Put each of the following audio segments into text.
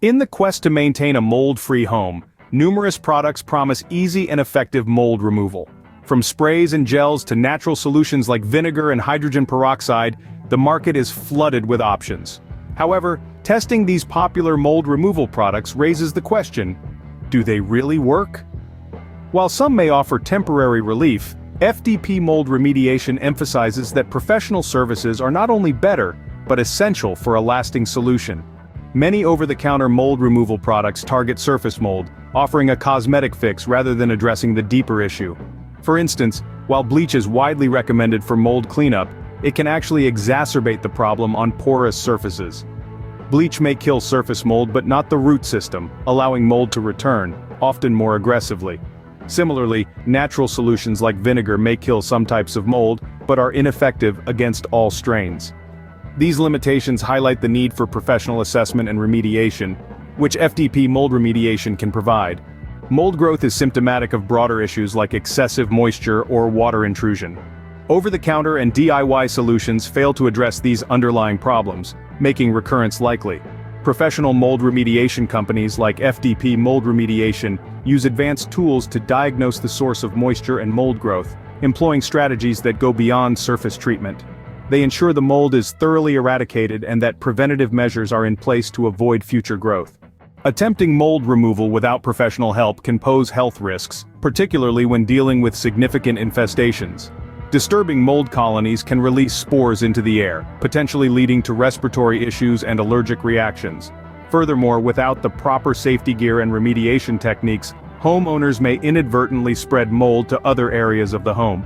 In the quest to maintain a mold-free home, numerous products promise easy and effective mold removal. From sprays and gels to natural solutions like vinegar and hydrogen peroxide, the market is flooded with options. However, testing these popular mold removal products raises the question, do they really work? While some may offer temporary relief, FDP Mold Remediation emphasizes that professional services are not only better, but essential for a lasting solution. Many over-the-counter mold removal products target surface mold, offering a cosmetic fix rather than addressing the deeper issue. For instance, while bleach is widely recommended for mold cleanup, it can actually exacerbate the problem on porous surfaces. Bleach may kill surface mold but not the root system, allowing mold to return, often more aggressively. Similarly, natural solutions like vinegar may kill some types of mold, but are ineffective against all strains. These limitations highlight the need for professional assessment and remediation, which FDP Mold Remediation can provide. Mold growth is symptomatic of broader issues like excessive moisture or water intrusion. Over-the-counter and DIY solutions fail to address these underlying problems, making recurrence likely. Professional mold remediation companies like FDP Mold Remediation use advanced tools to diagnose the source of moisture and mold growth, employing strategies that go beyond surface treatment. They ensure the mold is thoroughly eradicated and that preventative measures are in place to avoid future growth. Attempting mold removal without professional help can pose health risks, particularly when dealing with significant infestations. Disturbing mold colonies can release spores into the air, potentially leading to respiratory issues and allergic reactions. Furthermore, without the proper safety gear and remediation techniques, homeowners may inadvertently spread mold to other areas of the home.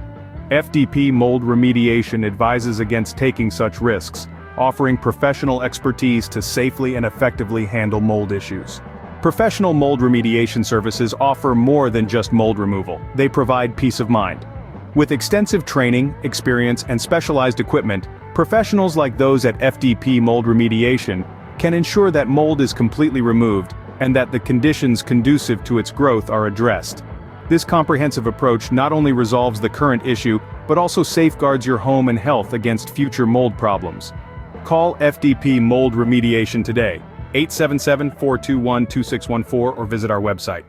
FDP Mold Remediation advises against taking such risks, offering professional expertise to safely and effectively handle mold issues. Professional mold remediation services offer more than just mold removal. They provide peace of mind. With extensive training, experience, and specialized equipment, professionals like those at FDP Mold Remediation can ensure that mold is completely removed and that the conditions conducive to its growth are addressed. This comprehensive approach not only resolves the current issue, but also safeguards your home and health against future mold problems. Call FDP Mold Remediation today, 877-421-2614, or visit our website.